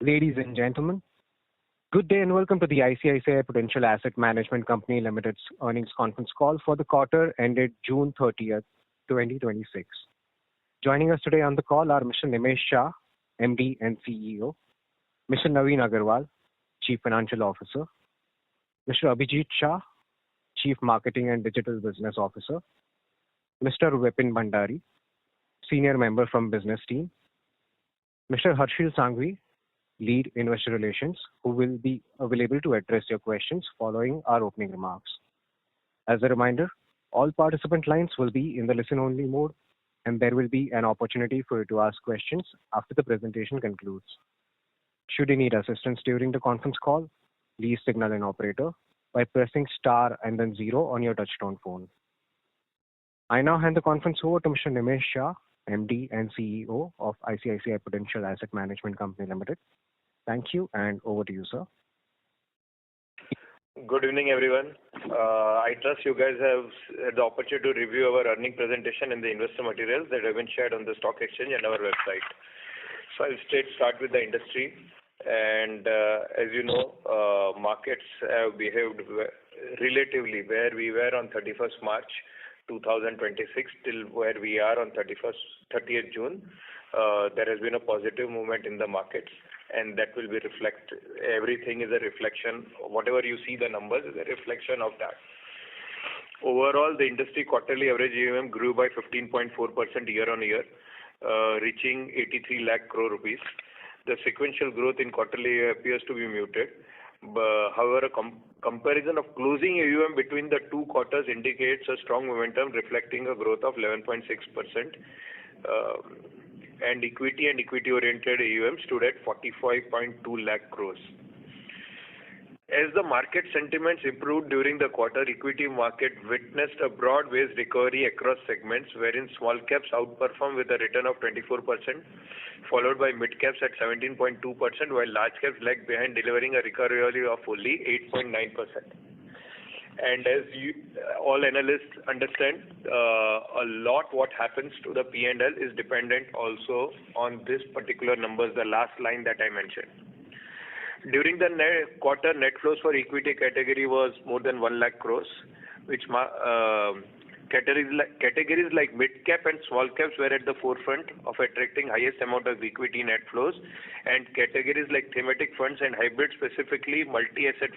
Ladies and gentlemen, good day and welcome to the ICICI Prudential Asset Management Company Limited's earnings conference call for the quarter ended June 30th, 2026. Joining us today on the call are Mr. Nimesh Shah, MD and CEO, Mr. Naveen Agarwal, Chief Financial Officer, Mr. Abhijit Shah, Chief Marketing and Digital Business Officer, Mr. Vipin Bhandari, Senior Member from Business Team, Mr. Harshil Sanghvi, Lead Investor Relations, who will be available to address your questions following our opening remarks. As a reminder, all participant lines will be in the listen-only mode, and there will be an opportunity for you to ask questions after the presentation concludes. Should you need assistance during the conference call, please signal an operator by pressing star and then 0 on your touchtone phone. I now hand the conference over to Mr. Nimesh Shah, MD and CEO of ICICI Prudential Asset Management Company Limited. Thank you, and over to you, sir. Good evening, everyone. I trust you guys have had the opportunity to review our earning presentation and the investor materials that have been shared on the stock exchange and our website. So I'll start with the industry. And as you know, markets have behaved relatively where we were on 31st March 2026 till where we are on 30th June. There has been a positive movement in the markets, and that will be everything is a reflection. Whatever you see the numbers is a reflection of that. Overall, the industry quarterly average AUM grew by 15.4% year on year, reaching 83 lakh crore rupees. The sequential growth in quarterly appears to be muted. However, a comparison of closing AUM between the two quarters indicates a strong momentum reflecting a growth of 11.6%. And equity-oriented AUM stood at 45.2 lakh crores. As the market sentiments improved during the quarter, equity market witnessed a broad-based recovery across segments, wherein small caps outperformed with a return of 24%, followed by mid caps at 17.2%, while large caps lagged behind, delivering a recovery of only 8.9%. And as all analysts understand, a lot what happens to the P&L is dependent also on this particular numbers, the last line that I mentioned. During the quarter, net flows for equity category was more than 1 lakh crores, which categories like mid cap and small caps were at the forefront of attracting highest amount of equity net flows, and categories like thematic funds and hybrid, specifically multi-asset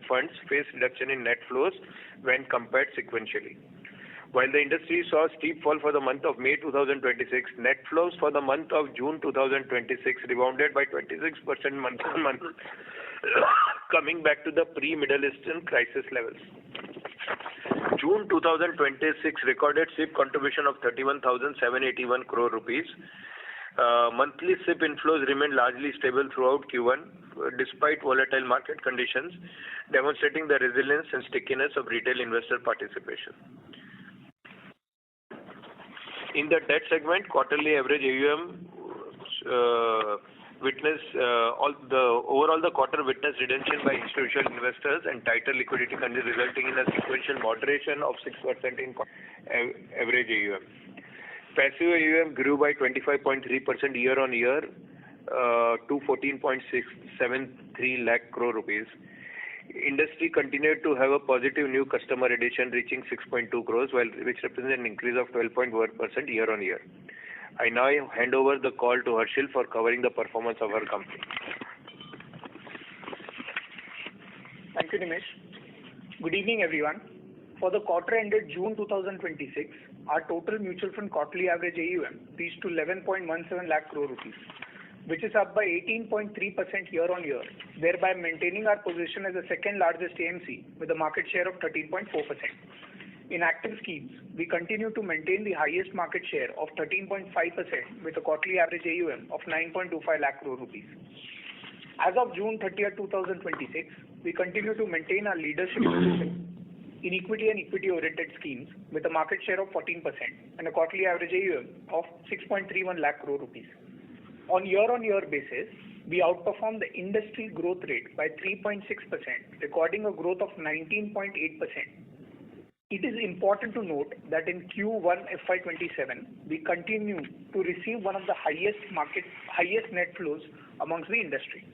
funds, faced reduction in net flows when compared sequentially. While the industry saw a steep fall for the month of May 2026, net flows for the month of June 2026 rebounded by 26% month on month, coming back to the pre-Middle Eastern crisis levels. June 2026 recorded SIP contribution of 31,781 crore rupees. Monthly SIP inflows remained largely stable throughout Q1, despite volatile market conditions, demonstrating the resilience and stickiness of retail investor participation. In the debt segment, quarterly average AUM the quarter witnessed redemption by institutional investors and tighter liquidity conditions, resulting in a sequential moderation of 6% in average AUM. Passive AUM grew by 25.3% year on year to 14.673 lakh crore rupees. Industry continued to have a positive new customer addition, reaching 6.2 crores, which represents an increase of 12.1% year on year. I now hand over the call to Harshil for covering the performance of our company. Thank you, Nimesh. Good evening, everyone. For the quarter ended June 2026, our total mutual fund quarterly average AUM reached to 11.17 lakh crore rupees, which is up by 18.3% year on year, thereby maintaining our position as the second largest AMC with a market share of 13.4%. In active schemes, we continue to maintain the highest market share of 13.5% with a quarterly average AUM of 9.25 lakh crore rupees. As of June 30th, 2026, we continue to maintain our leadership position in equity and equity-oriented schemes with a market share of 14% and a quarterly average AUM of 6.31 lakh crore rupees. On year-on-year basis, we outperformed the industry growth rate by 3.6%, recording a growth of 19.8%. It is important to note that in Q1 FY27, we continue to receive one of the highest net flows amongst the industry.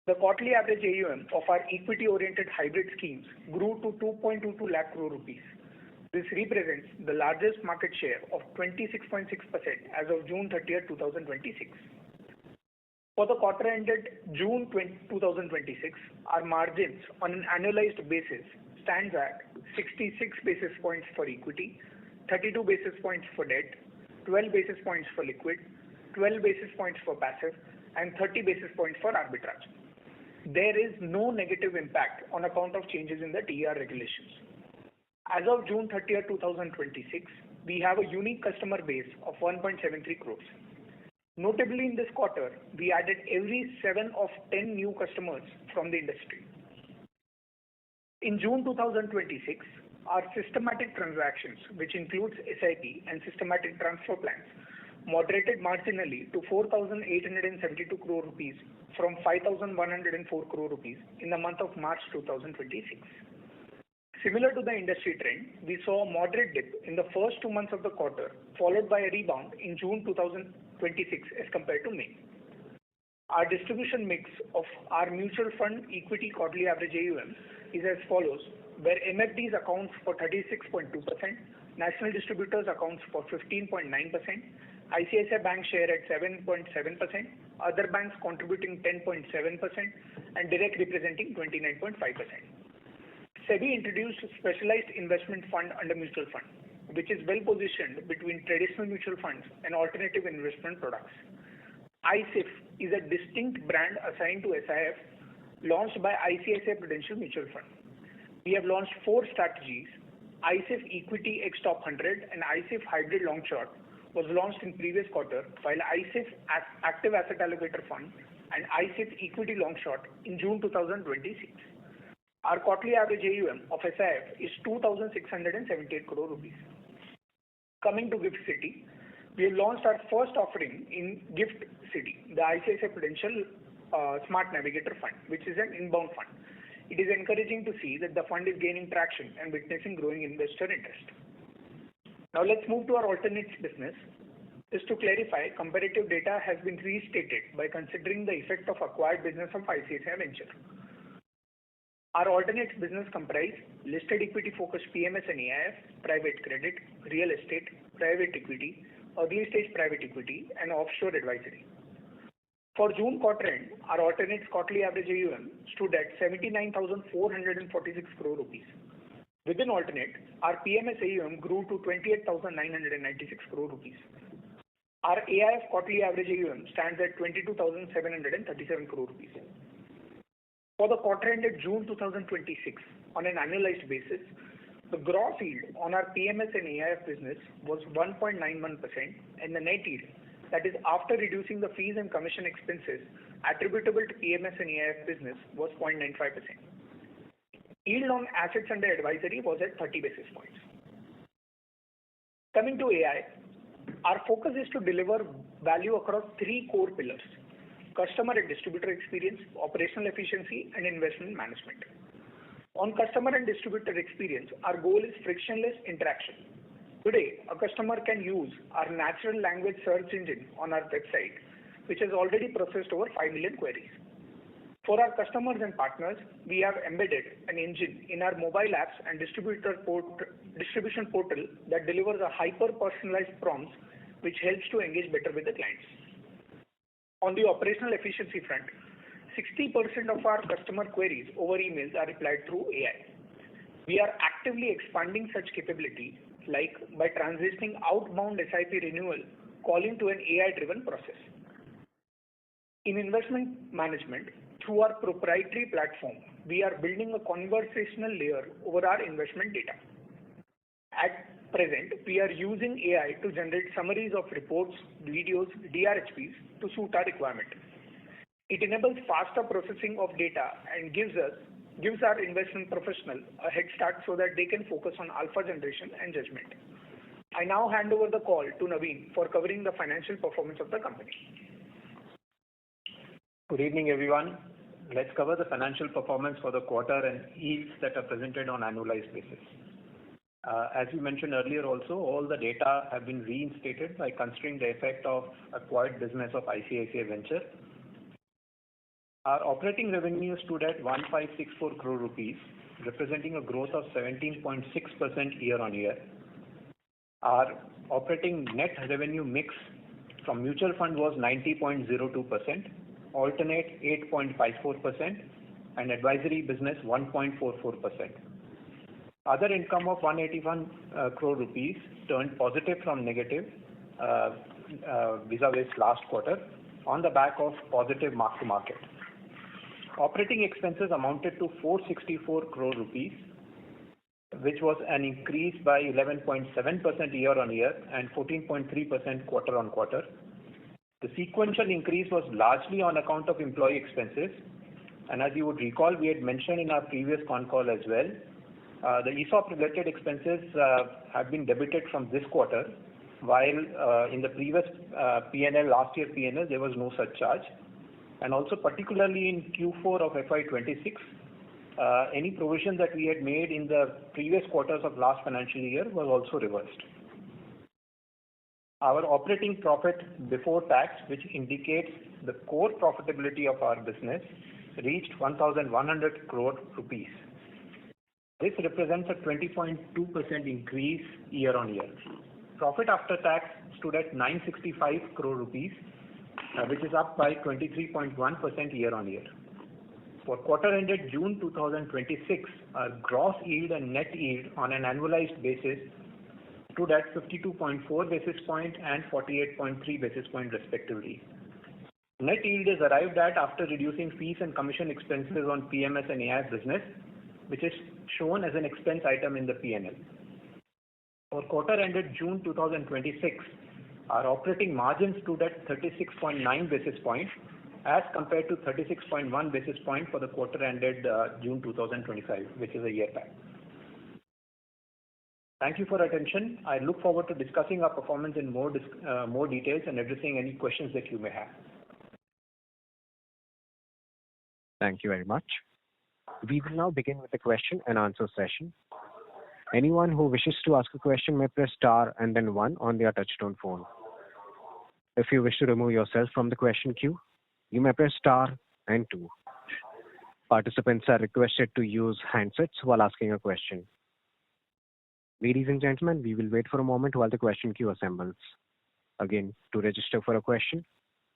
The quarterly average AUM of our equity-oriented hybrid schemes grew to 2.22 lakh crore rupees. This represents the largest market share of 26.6% as of June 30th, 2026. For the quarter ended June 2026, our margins on an annualized basis stands at 66 basis points for equity, 32 basis points for debt, 12 basis points for liquid, 12 basis points for passive, and 30 basis points for arbitrage. There is no negative impact on account of changes in the TER regulations. As of June 30th, 2026, we have a unique customer base of 1.73 crores. Notably, in this quarter, we added every 7 of 10 new customers from the industry. In June 2026, our systematic transactions, which includes SIP and systematic transfer plans, moderated marginally to 4,872 crore rupees from 5,104 crore rupees in the month of March 2026. Similar to the industry trend, we saw a moderate dip in the first 2 months of the quarter, followed by a rebound in June 2026 as compared to May. Our distribution mix of our mutual fund equity quarterly average AUM is as follows, where MFDs accounts for 36.2%, national distributors accounts for 15.9%, ICICI Bank share at 7.7%, other banks contributing 10.7%, and direct representing 29.5%. SEBI introduced specialized investment fund under mutual fund, which is well positioned between traditional mutual funds and alternative investment products. ICIF is a distinct brand assigned to SIF, launched by ICICI Prudential Mutual Fund. We have launched 4 strategies. ICIF Equity X Top 100 and ICIF Hybrid Long Short was launched in previous quarter, while ICIF Active Asset Allocator Fund and ICIF Equity Long Short in June 2026. Our quarterly average AUM of SIF is 2,678 crore rupees. Coming to GIFT City, we have launched our first offering in GIFT City, the ICICI Prudential Smart Navigator Fund, which is an inbound fund. It is encouraging to see that the fund is gaining traction and witnessing growing investor interest. Now let's move to our alternates business. Just to clarify, comparative data has been restated by considering the effect of acquired business of ICICI Venture. Our alternates business comprise listed equity focused PMS and AIF, private credit, real estate, private equity, early stage private equity, and offshore advisory. For June quarter end, our alternates quarterly average AUM stood at 79,446 crore rupees. Within alternate, our PMS AUM grew to 28,996 crore rupees. Our AIF quarterly average AUM stands at 22,737 crore rupees. For the quarter ended June 2026, on an annualized basis, the gross yield on our PMS and AIF business was 1.91% and the net yield, that is after reducing the fees and commission expenses attributable to PMS and AIF business, was 0.95%. Yield on assets under advisory was at 30 basis points. Coming to AI, our focus is to deliver value across 3 core pillars: customer and distributor experience, operational efficiency, and investment management. On customer and distributor experience, our goal is frictionless interaction. Today, a customer can use our natural language search engine on our website, which has already processed over 5 million queries. For our customers and partners, we have embedded an engine in our mobile apps and distribution portal that delivers a hyper-personalized prompts, which helps to engage better with the clients. On the operational efficiency front, 60% of our customer queries over emails are replied through AI. We are actively expanding such capability, like by transitioning outbound SIP renewal calling to an AI-driven process. In investment management, through our proprietary platform, we are building a conversational layer over our investment data. At present, we are using AI to generate summaries of reports, videos, DRHPs to suit our requirement. It enables faster processing of data and gives our investment professional a head start so that they can focus on alpha generation and judgment. I now hand over the call to Naveen for covering the financial performance of the company. Good evening, everyone. let's cover the financial performance for the quarter and yields that are presented on annualized basis. As we mentioned earlier also, all the data have been reinstated by considering the effect of acquired business of ICICI Venture. Our operating revenue stood at 1564 crore rupees, representing a growth of 17.6% year-on-year. Our operating net revenue mix from mutual fund was 90.02%, alternate 8.54%, and advisory business 1.44%. Other income of 181 crore rupees turned positive from negative vis-a-vis last quarter on the back of positive mark-to-market. Operating expenses amounted to 464 crore rupees, which was an increase by 11.7% year-on-year and 14.3% quarter-on-quarter. The sequential increase was largely on account of employee expenses, and as you would recall, we had mentioned in our previous Concall as well, the ESOP-related expenses have been debited from this quarter, while in the previous P&L, last year P&L, there was no such charge. And also particularly in Q4 of FY26, any provision that we had made in the previous quarters of last financial year was also reversed. Our operating profit before tax, which indicates the core profitability of our business, reached 1,100 crore rupees. This represents a 20.2% increase year-on-year. Profit after tax stood at 965 crore rupees, which is up by 23.1% year-on-year. For quarter ended June 2026, our gross yield and net yield on an annualized basis stood at 52.4 basis point and 48.3 basis point respectively. Net yield is arrived at after reducing fees and commission expenses on PMS and AIF business, which is shown as an expense item in the P&L. For quarter ended June 2026, our operating margin stood at 36.9 basis points as compared to 36.1 basis points for the quarter ended June 2025, which is a year back. Thank you for attention. I look forward to discussing our performance in more details and addressing any questions that you may have. Thank you very much. We will now begin with the question and answer session. Anyone who wishes to ask a question may press star and then 1 on their touchtone phone. If you wish to remove yourself from the question queue, you may press star and 2. Participants are requested to use handsets while asking a question. Ladies and gentlemen, we will wait for a moment while the question queue assembles. Again, to register for a question,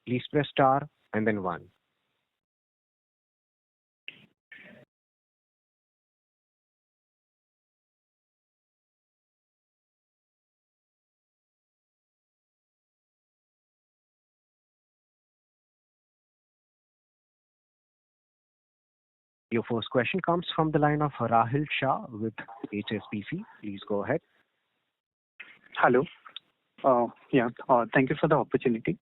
please press star and then 1. Your first question comes from the line of Rahil Shah with HSBC. Please go ahead. Hello. Thank you for the opportunity.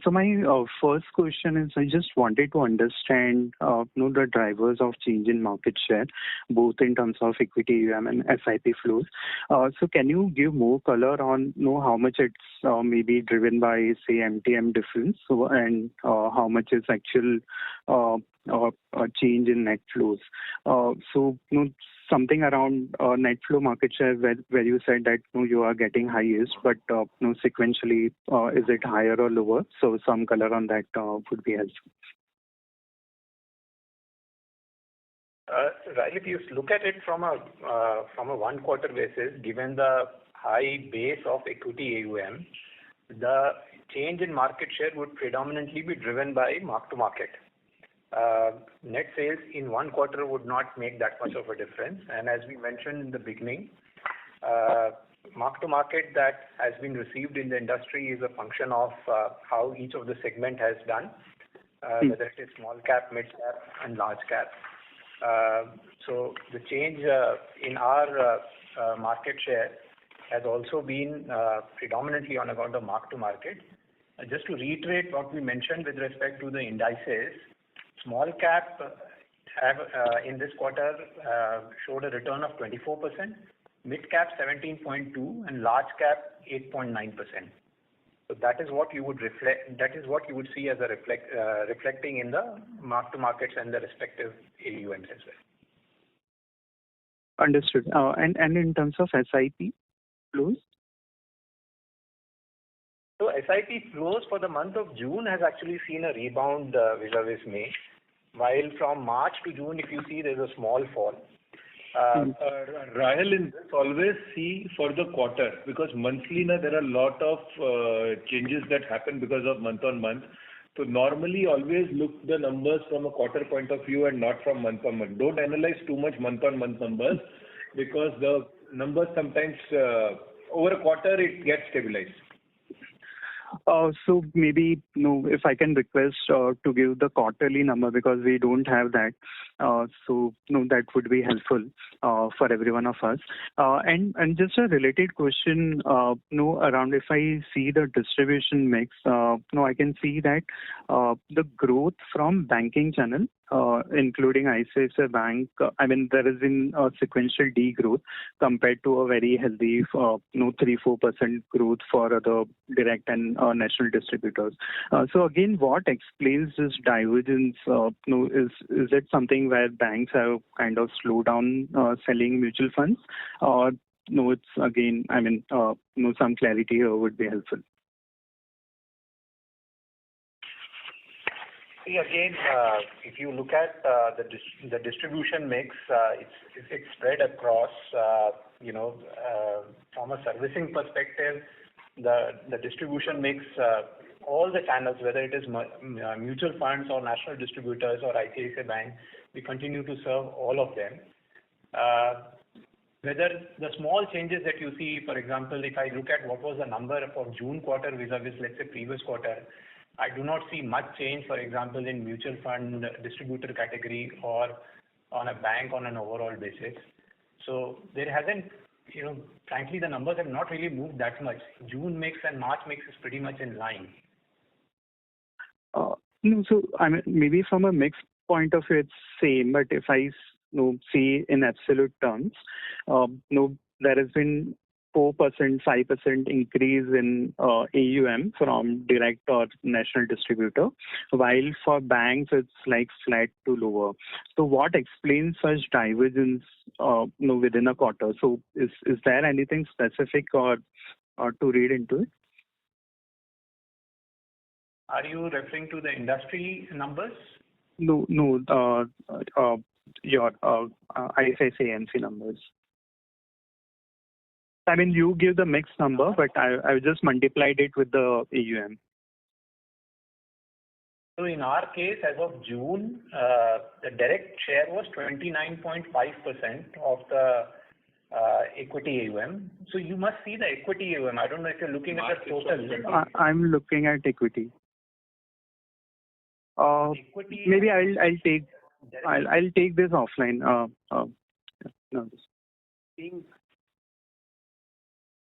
So my first question is, I just wanted to understand the drivers of change in market share, both in terms of equity AUM and SIP flows. So can you give more color on how much it's maybe driven by, say, MTM difference, and how much is actual change in net flows? Something around net flow market share where you said that you are getting highest, but sequentially, is it higher or lower? So some color on that would be helpful. Right, if you look at it from a 1 quarter basis, given the high base of equity AUM, the change in market share would predominantly be driven by mark-to-market. Net sales in 1 quarter would not make that much of a difference. And as we mentioned in the beginning, mark-to-market that has been received in the industry is a function of how each of the segment has done, whether it is small cap, mid cap, and large cap. So the change in our market share has also been predominantly on account of mark-to-market. Just to reiterate what we mentioned with respect to the indices, small cap have in this quarter showed a return of 24%, mid cap 17.2%, and large cap 8.9%. So that is what you would reflect. That is what you would see as a reflecting in the mark to markets and the respective AUMs as well. Understood. And in terms of SIP flows? So SIP flows for the month of June has actually seen a rebound vis-a-vis May, while from March to June, if you see, there's a small fall. Rahel, in this always see for the quarter, because monthly there are a lot of changes that happen because of month on month. So normally always look the numbers from a quarter point of view and not from month on month. Don't analyze too much month on month numbers, because the numbers sometimes over a quarter it gets stabilized. So maybe if I can request to give the quarterly number, because we don't have that. So that would be helpful for every one of us. And just a related question, around if I see the distribution mix, I can see that the growth from banking channel, including ICICI Bank, there has been a sequential degrowth compared to a very healthy 3-4% growth for the direct and national distributors. So again, what explains this divergence? Is it something where banks have kind of slowed down selling mutual funds, or it's again, some clarity here would be helpful. See, again, if you look at the distribution mix, it's spread across, from a servicing perspective, the distribution mix, all the channels, whether it is mutual funds or national distributors or ICICI Bank, we continue to serve all of them. Whether the small changes that you see, for example, if I look at what was the number for June quarter vis-a-vis, let's say, previous quarter, I do not see much change, for example, in mutual fund distributor category or on a bank on an overall basis. So there hasn't, frankly, the numbers have not really moved that much. June mix and March mix is pretty much in line. So maybe from a mix point of view, it's same, but if I see in absolute terms, there has been 4%, 5% increase in AUM from direct or national distributor, while for banks it's like flat to lower. So what explains such divergence within a quarter? So is there anything specific or to read into it? Are you referring to the industry numbers? No, your ICICI AMC numbers. You give the mixed number, but I just multiplied it with the AUM. So in our case, as of June, the direct share was 29.5% of the equity AUM. So you must see the equity AUM. I don't know if you're looking at the total. I'm looking at equity. Maybe I'll take this offline.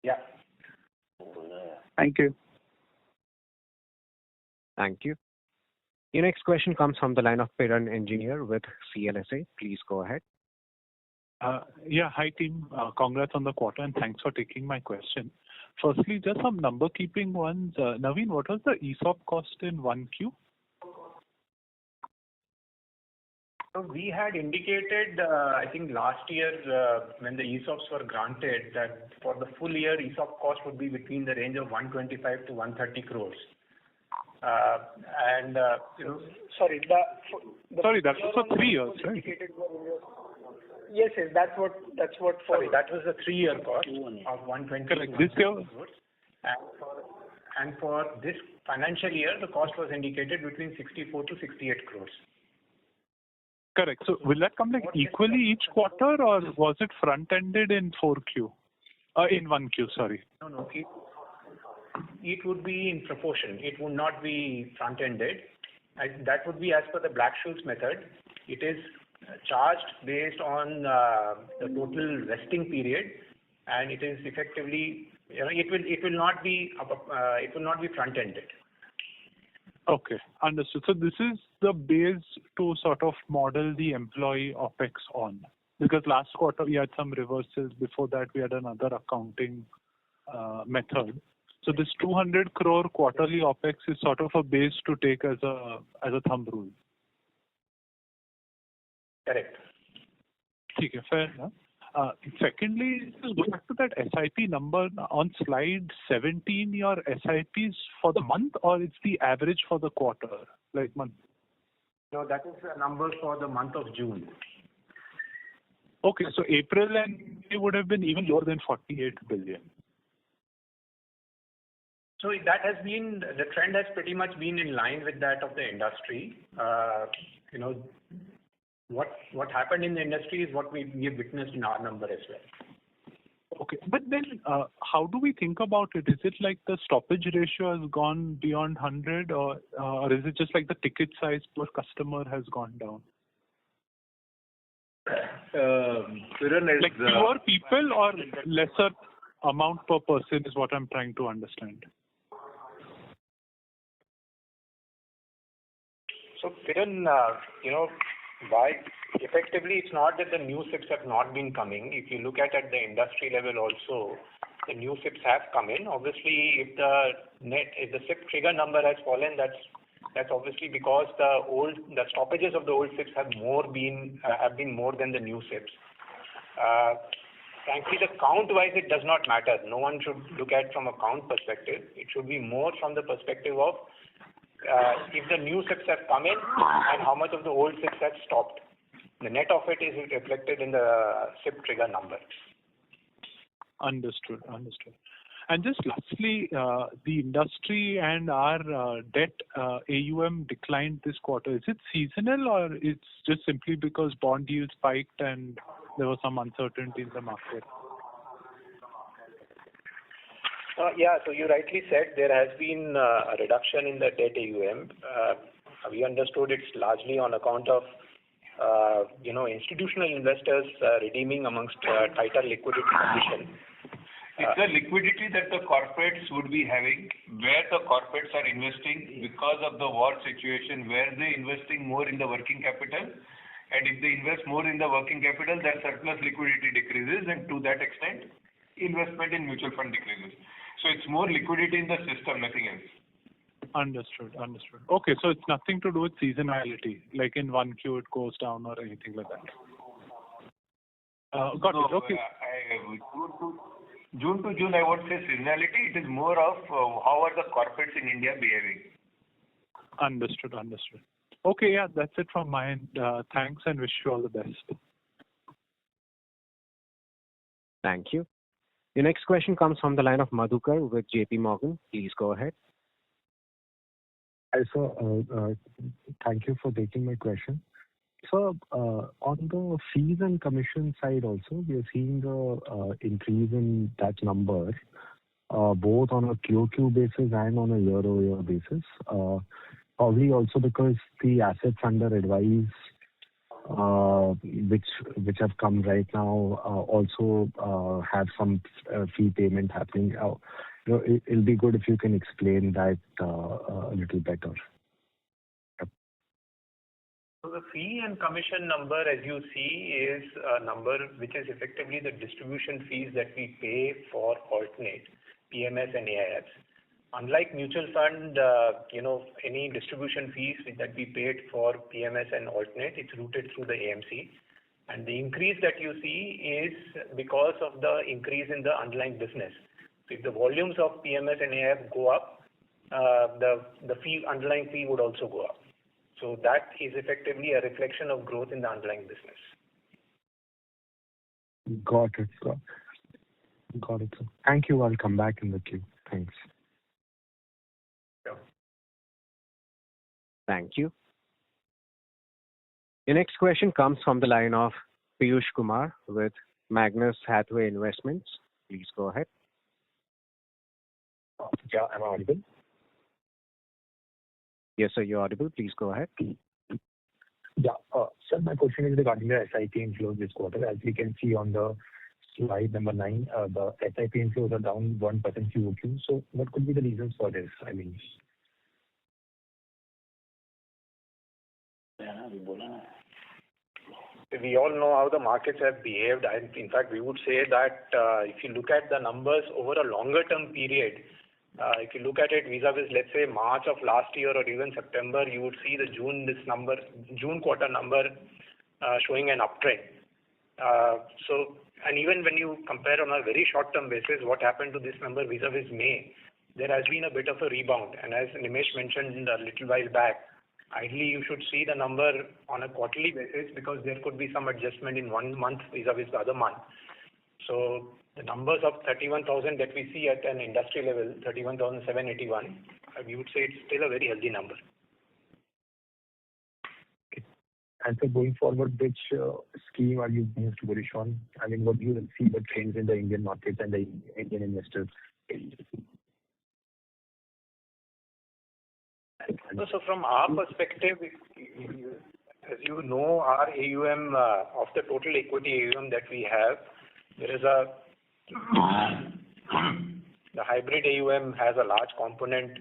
Yeah. Thank you. Thank you. Your next question comes from the line of Piran Engineer with CLSA. Please go ahead. Hi team. Congrats on the quarter and thanks for taking my question. Firstly, just some number keeping ones. Naveen, what was the ESOP cost in 1Q? So we had indicated, I think last year when the ESOPs were granted, that for the full year ESOP cost would be between the range of 125 to 130 crores. Sorry, that was for 3 years, right? Yes, that's what. Sorry, that was the 3-year cost of 120. Correct. This year. And for this financial year, the cost was indicated between 64 to 68 crores. Correct. So will that come like equally each quarter, or was it front-ended in 4Q? In 1Q, sorry. No. It would be in proportion. It would not be front-ended. That would be as per the Black-Scholes method. It is charged based on the total vesting period, and it is effectively, it will not be front-ended. Okay, understood. So this is the base to sort of model the employee OPEX on, because last quarter we had some reversals. Before that, we had another accounting method. So this 200 crore quarterly OpEx is sort of a base to take as a thumb rule. Correct. Okay, fair enough. Secondly, just going back to that SIP number on slide 17, your SIPs for the month or it's the average for the quarter, like month? No, that is the number for the month of June. Okay, so April and May would have been even lower than 48 billion. So that has been, the trend has pretty much been in line with that of the industry. What happened in the industry is what we have witnessed in our number as well. Okay, but then how do we think about it? Is it like the stoppage ratio has gone beyond 100 or is it just like the ticket size per customer has gone down? Like fewer people or lesser amount per person is what I'm trying to understand. So, Kiran, why effectively it's not that the new SIPs have not been coming. If you look at the industry level also, the new SIPs have come in. Obviously, if the SIP trigger number has fallen, that's obviously because the stoppages of the old SIPs have been more than the new SIPs. Frankly, the count-wise, it does not matter. No one should look at from a count perspective. It should be more from the perspective of if the new SIPs have come in and how much of the old SIPs have stopped. The net of it is reflected in the SIP trigger number. Understood. And just lastly, the industry and our debt AUM declined this quarter. Is it seasonal or it's just simply because bond yields spiked and there was some uncertainty in the market? Yeah, so you rightly said there has been a reduction in the debt AUM. We understood it's largely on account of institutional investors redeeming amongst tighter liquidity conditions. It's the liquidity that the corporates would be having, where the corporates are investing because of the war situation, where they're investing more in the working capital. And if they invest more in the working capital, their surplus liquidity decreases, and to that extent, investment in mutual fund decreases. So it's more liquidity in the system, nothing else. Understood. Okay, so it's nothing to do with seasonality, like in 1Q it goes down or anything like that. Got it. Okay. June to June, I won't say seasonality. It is more of how are the corporates in India behaving. Understood. Okay, yeah, that's it from my end. Thanks and wish you all the best. Thank you. The next question comes from the line of Madhukar with JP Morgan. Please go ahead. Hi, sir. Thank you for taking my question. So, on the fees and commission side also, we are seeing the increase in that number, both on a QoQ basis and on a year-over-year basis. Probably also because the assets under advice, which have come right now, also have some fee payment happening. It'll be good if you can explain that a little better. So the fee and commission number, as you see, is a number which is effectively the distribution fees that we pay for alternate, PMS and AIFs. Unlike mutual fund, any distribution fees that we paid for PMS and alternate, it's routed through the AMC. And the increase that you see is because of the increase in the underlying business. So if the volumes of PMS and AIF go up, the underlying fee would also go up. So that is effectively a reflection of growth in the underlying business. Got it, sir. Thank you. I'll come back in the queue. Thanks. Sure. Thank you. The next question comes from the line of Piyush Kumar with Magnus Hathaway Investments. Please go ahead. Yeah, am I audible? Yes, sir, you're audible. Please go ahead. Yeah. Sir, my question is regarding the SIP inflows this quarter. As we can see on the slide number 9, the SIP inflows are down 1% QoQ. So what could be the reasons for this? We all know how the markets have behaved. In fact, we would say that if you look at the numbers over a longer term period, If you look at it vis-a-vis, let's say March of last year or even September, you would see the June quarter number showing an uptrend. And even when you compare on a very short-term basis, what happened to this number vis-a-vis May, there has been a bit of a rebound. And as Nimesh mentioned a little while back, ideally you should see the number on a quarterly basis because there could be some adjustment in one month vis-a-vis the other month. So the numbers of 31,000 that we see at an industry level, 31,781, we would say it's still a very healthy number. And so going forward, which scheme are you most bullish on? I mean, what do you see the trends in the Indian market and the Indian investors? So from our perspective, as you know, our AUM, of the total equity AUM that we have, there is the hybrid AUM has a large component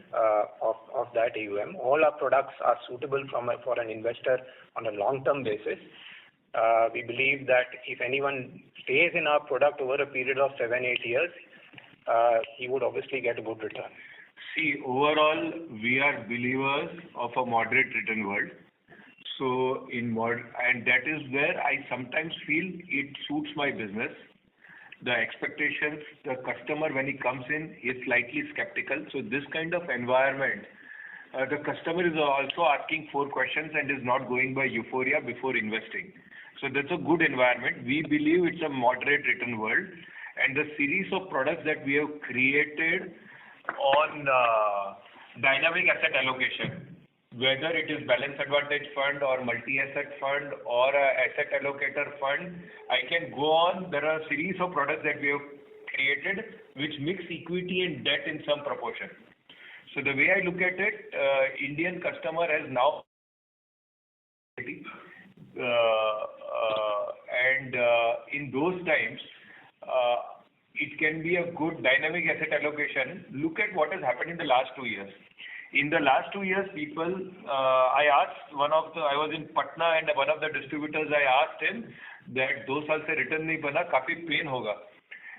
of that AUM. All our products are suitable for an investor on a long-term basis. We believe that if anyone stays in our product over a period of 7-8 years, he would obviously get a good return. See, overall, we are believers of a moderate return world. So, and that is where I sometimes feel it suits my business. The expectations, the customer when he comes in is slightly skeptical. So this kind of environment, the customer is also asking 4 questions and is not going by euphoria before investing. So that's a good environment. We believe it's a moderate return world, and the series of products that we have created on dynamic asset allocation, whether it is balance advantage fund or multi-asset fund or a asset allocator fund, I can go on. There are a series of products that we have created which mix equity and debt in some proportion. So the way I look at it, Indian customer has now and in those times, it can be a good dynamic asset allocation. Look at what has happened in the last 2 years. In the last 2 years, I asked I was in Patna and one of the distributors, I asked him that 2 साल से return नहीं बना, काफी pain होगा.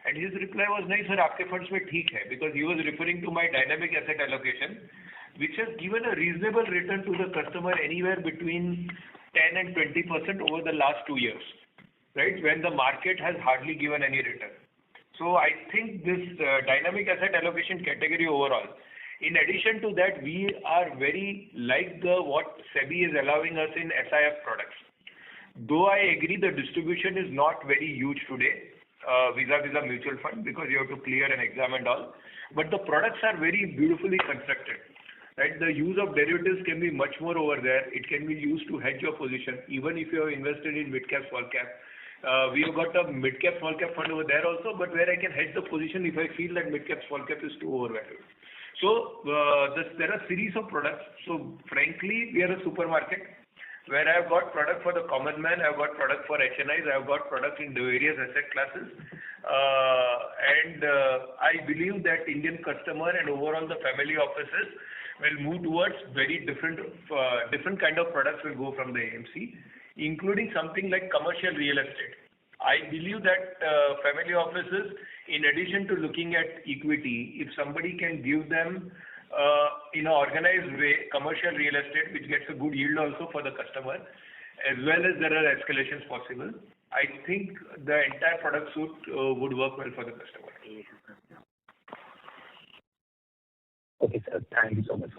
And his reply was, नहीं sir, आपके funds में ठीक है, because he was referring to my dynamic asset allocation, which has given a reasonable return to the customer anywhere between 10 and 20% over the last 2 years, right? When the market has hardly given any return. So I think this dynamic asset allocation category overall. In addition to that, we are very like what SEBI is allowing us in SIF products. Though I agree the distribution is not very huge today vis-a-vis a mutual fund because you have to clear an exam and all, but the products are very beautifully constructed. Right? The use of derivatives can be much more over there. It can be used to hedge your position, even if you have invested in mid-cap, small-cap. We have got a mid-cap, small-cap fund over there also, but where I can hedge the position if I feel that mid-cap, small-cap is too overvalued. So there are series of products. So frankly, we are a supermarket where I have got product for the common man, I have got product for HNIs, I have got product in the various asset classes. I believe that Indian customer and overall the family offices will move towards very different kind of products will go from the AMC, including something like commercial real estate. I believe that family offices, in addition to looking at equity, if somebody can give them in an organized way commercial real estate, which gets a good yield also for the customer, as well as there are escalations possible, I think the entire product suite would work well for the customer. Okay, sir. Thank you so much.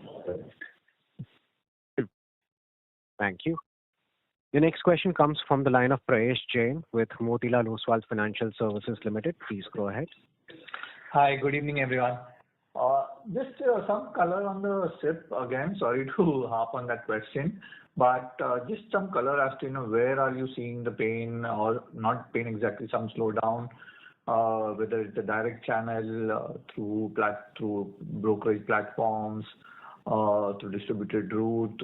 Thank you. The next question comes from the line of Prayesh Jain with Motilal Oswal Financial Services Limited. Please go ahead. Hi, good evening, everyone. Just some color on the SIP again. Sorry to harp on that question, but just some color as to where are you seeing the pain or not pain exactly, some slowdown, whether it's the direct channel through brokerage platforms, through distributed route.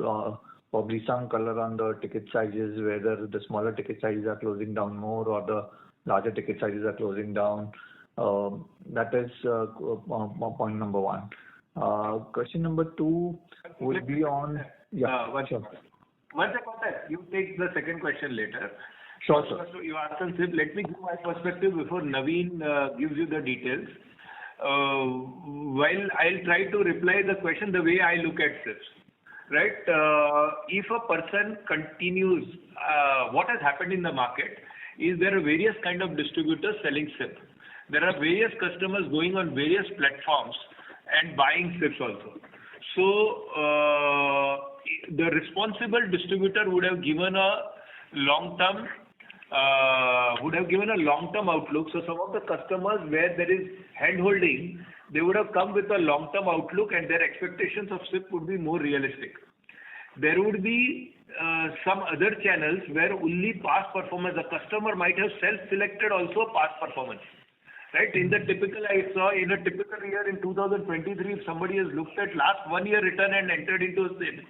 Probably some color on the ticket sizes, whether the smaller ticket sizes are closing down more or the larger ticket sizes are closing down. That is point number 1. Question number 2 would be on... Yeah, sure. One second, you take the second question later. Sure, sir. So you asked on SIP. Let me give my perspective before Naveen gives you the details. while I'll try to reply the question the way I look at SIPs, right? If a person continues, what has happened in the market is there are various kind of distributors selling SIP. There are various customers going on various platforms and buying SIPs also. So the responsible distributor would have given a long-term outlook. So some of the customers where there is hand-holding, they would have come with a long-term outlook and their expectations of SIP would be more realistic. There would be some other channels where only past performance, the customer might have self-selected also past performance. Right? In the typical, I saw in a typical year in 2023, if somebody has looked at last 1 year return and entered into a SIP,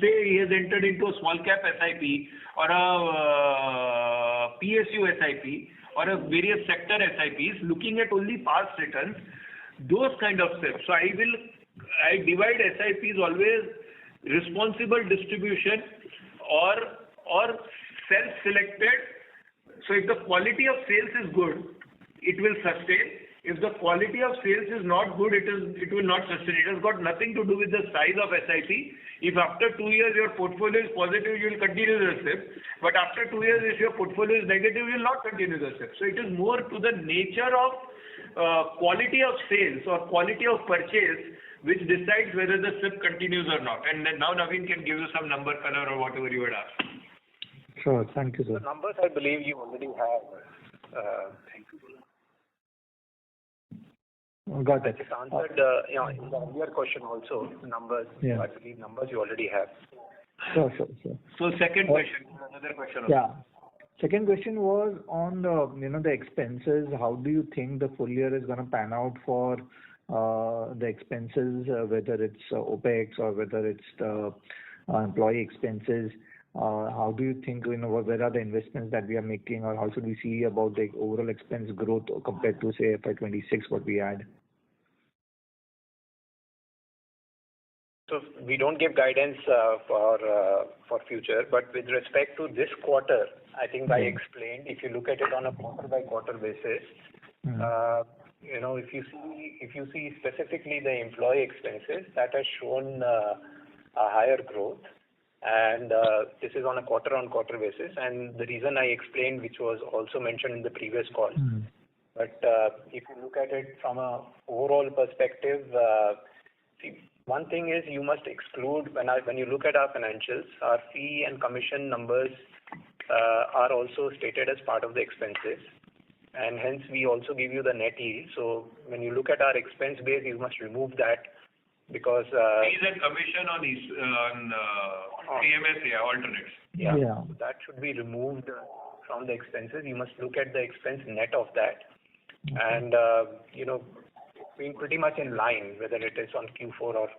say he has entered into a small cap SIP or a PSU SIP or a various sector SIPs, looking at only past returns, those kind of SIPs. So I divide SIPs always responsible distribution or self-selected. So if the quality of sales is good, it will sustain. If the quality of sales is not good, it will not sustain. It has got nothing to do with the size of SIP. If after 2 years your portfolio is positive, you will continue the SIP. But after 2 years, if your portfolio is negative, you will not continue the SIP. So it is more to the nature of quality of sales or quality of purchase which decides whether the SIP continues or not. And then now Naveen can give you some number color or whatever you would ask. Sure. Thank you, sir. The numbers I believe you already have. Thank you. Got it. I just answered in the earlier question also, numbers. Yeah. I believe numbers you already have. Sure. So second question, another question. Yeah. Second question was on the expenses. How do you think the full year is going to pan out for the expenses, whether it's OPEX or whether it's the employee expenses? How do you think, where are the investments that we are making, or how should we see about the overall expense growth compared to, say, FY26, what we had? So we don't give guidance for future, but with respect to this quarter, I think I explained, if you look at it on a quarter-by-quarter basis, if you see specifically the employee expenses, that has shown a higher growth. And this is on a quarter-on-quarter basis. And the reason I explained, which was also mentioned in the previous call, but if you look at it from a overall perspective, one thing is you must exclude, when you look at our financials, our fee and commission numbers are also stated as part of the expenses. And hence, we also give you the net yield. So when you look at our expense base, you must remove that. Because fees and commission on PMS, alternates. Yeah. So that should be removed from the expenses. You must look at the expense net of that. And, being pretty much in line, whether it is on Q4 or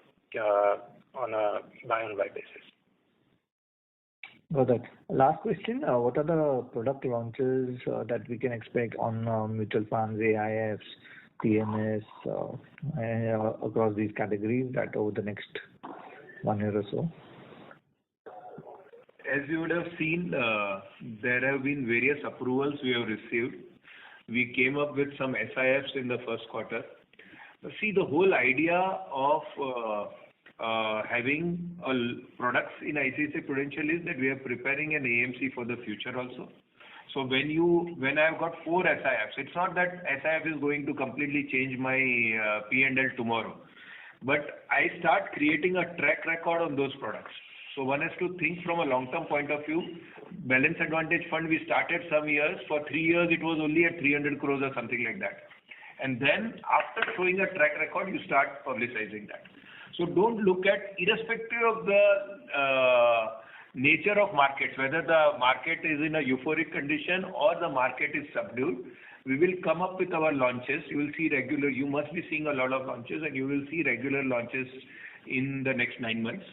on a by-on-by basis. Got that. Last question. What are the product launches that we can expect on mutual funds, AIFs, PMS, across these categories that over the next 1 year or so? As you would have seen, there have been various approvals we have received. We came up with some SIFs in the first quarter. See, the whole idea of having products in ICICI Prudential is that we are preparing an AMC for the future also. So when I've got 4 SIFs, it's not that SIF is going to completely change my P&L tomorrow. But I start creating a track record on those products. So one has to think from a long-term point of view. Balance Advantage Fund, we started some years. For 3 years, it was only at 300 crores or something like that. And then after showing a track record, you start publicizing that. So don't look at, irrespective of the nature of markets, whether the market is in a euphoric condition or the market is subdued, we will come up with our launches. You will see you must be seeing a lot of launches, and you will see regular launches in the next 9 months.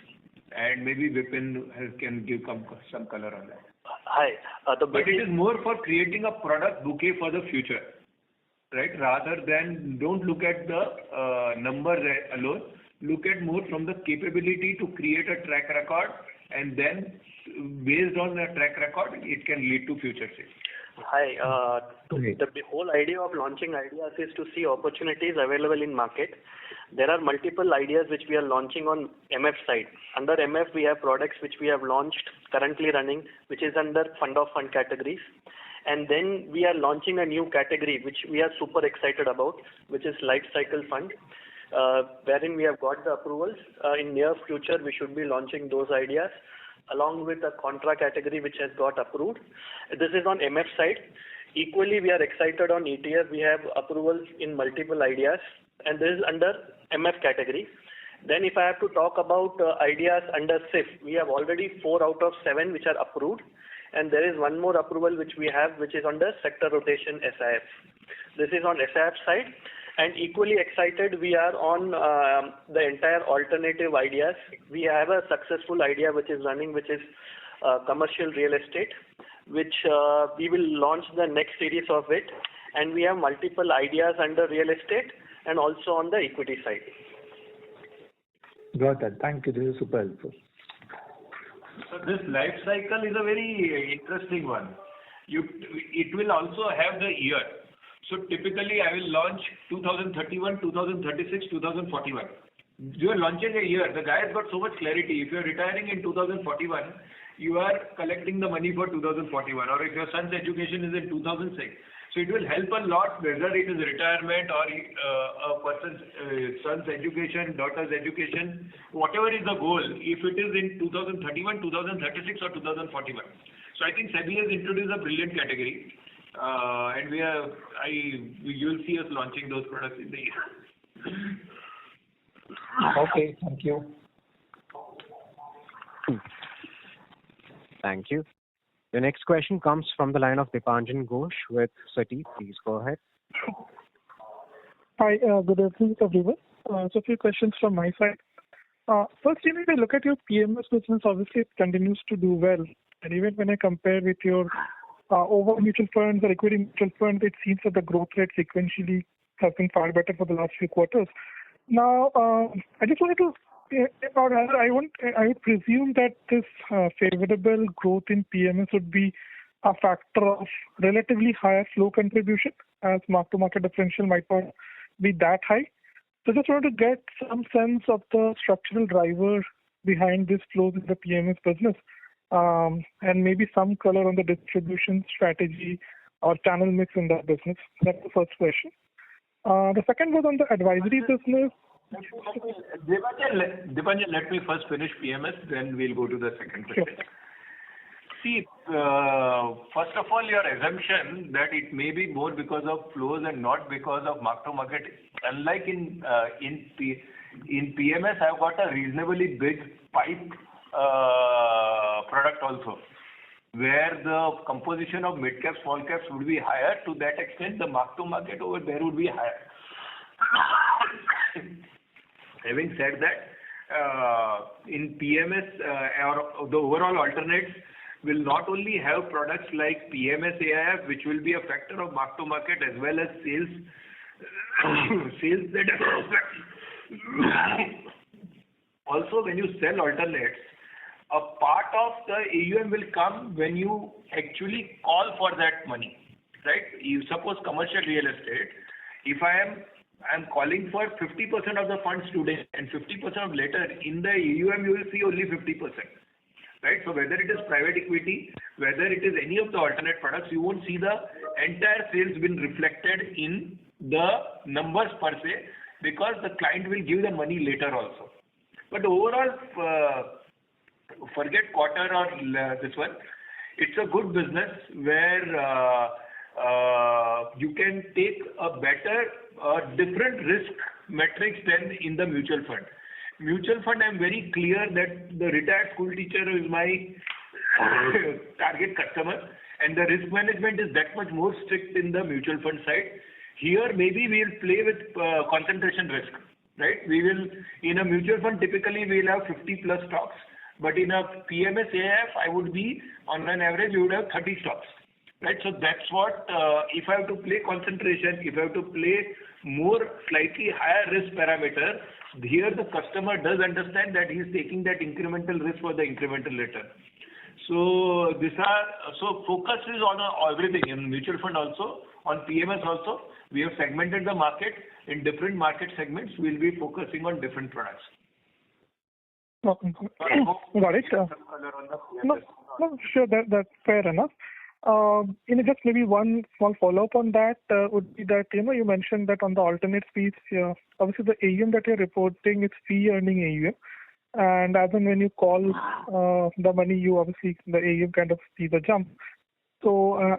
And maybe Vipin can give some color on that. Hi. But it is more for creating a product bouquet for the future, right? Rather than, don't look at the numbers alone. Look at more from the capability to create a track record, and then based on the track record, it can lead to future sales. Hi. Great. The whole idea of launching ideas is to see opportunities available in market. There are multiple ideas which we are launching on MF side. Under MF, we have products which we have launched, currently running, which is under fund of fund categories. And then we are launching a new category which we are super excited about, which is life cycle fund, wherein we have got the approvals. In near future, we should be launching those ideas along with a contra category which has got approved. This is on MF side. Equally, we are excited on ETF. We have approvals in multiple ideas, and this is under MF category. Then if I have to talk about ideas under SIF, we have already 4 out of 7 which are approved, and there is one more approval which we have which is under sector rotation SIF. This is on SIF side. And equally excited we are on the entire alternative ideas. We have a successful idea which is running, which is commercial real estate, which we will launch the next series of it. And we have multiple ideas under real estate and also on the equity side. Got that. Thank you. This is super helpful. So this life cycle is a very interesting one. It will also have the year. So typically I will launch 2031, 2036, 2041. You are launching a year. The guy has got so much clarity. If you are retiring in 2041, you are collecting the money for 2041. Or if your son's education is in 2006. So it will help a lot whether it is retirement or a person's son's education, daughter's education, whatever is the goal, if it is in 2031, 2036 or 2041. So I think SEBI has introduced a brilliant category. And you'll see us launching those products in the year. Okay, thank you. Thank you. The next question comes from the line of Dipanjan Ghosh with Citi. Please go ahead. Hi, good afternoon, everyone. So a few questions from my side. First, if I look at your PMS business, obviously it continues to do well. And even when I compare with your over mutual funds or equity mutual funds, it seems that the growth rate sequentially has been far better for the last few quarters. Now, I just wanted to, or rather, I would presume that this favorable growth in PMS would be a factor of relatively higher flow contribution, as mark-to-market differential might not be that high. So just wanted to get some sense of the structural driver behind this flows in the PMS business. And maybe some color on the distribution strategy or channel mix in that business. That's the first question. The second was on the advisory business. Dipanjan, let me first finish PMS, then we'll go to the second question. Sure. See, first of all, your assumption that it may be more because of flows and not because of mark-to-market, unlike in PMS, I've got a reasonably big pipe product also, where the composition of mid caps, small caps would be higher. To that extent, the mark-to-market over there would be higher. Having said that, in PMS, the overall alternates will not only have products like PMS AIF, which will be a factor of mark-to-market, as well as sales that also when you sell alternates, a part of the AUM will come when you actually call for that money, right? You suppose commercial real estate, if I'm calling for 50% of the funds today and 50% of later, in the AUM you will see only 50%, right? So whether it is private equity, whether it is any of the alternate products, you won't see the entire sales been reflected in the numbers per se, because the client will give the money later also. But overall, forget quarter or this one, it's a good business where you can take a better, different risk metrics than in the mutual fund. Mutual fund, I'm very clear that the retired school teacher is my target customer, and the risk management is that much more strict in the mutual fund side. Here, maybe we'll play with concentration risk, right? We will, in a mutual fund, typically we'll have 50 plus stocks. But in a PMS AIF, I would be, on an average, you would have 30 stocks, right? So that's what, if I have to play concentration, if I have to play more slightly higher risk parameter, here the customer does understand that he's taking that incremental risk for the incremental return. So focus is on everything in mutual fund also, on PMS also. We have segmented the market in different market segments. We'll be focusing on different products. Okay. Got it. No, sure, that's fair enough. Just maybe one small follow-up on that would be that, you mentioned that on the alternate fees, obviously the AUM that you're reporting is fee-earning AUM. And as and when you call the money, you obviously, the AUM kind of sees a jump. So,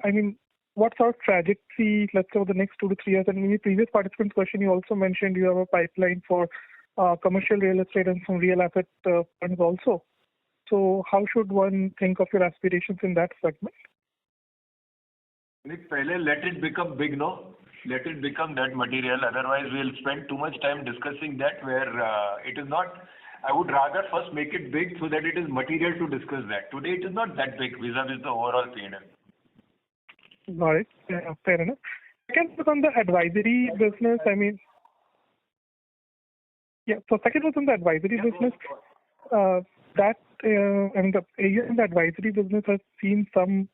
what sort of trajectory, let's say, over the next 2 to 3 years? And in the previous participant's question, you also mentioned you have a pipeline for commercial real estate and some real asset funds also. So how should one think of your aspirations in that segment? Let it become big, no? Let it become that material. Otherwise, we'll spend too much time discussing that where it is not. I would rather first make it big so that it is material to discuss that. Today, it is not that big vis-a-vis the overall P&L. Got it. Yeah, fair enough. Second was on the advisory business. So second was on the advisory business. The AUM in the advisory business has seen some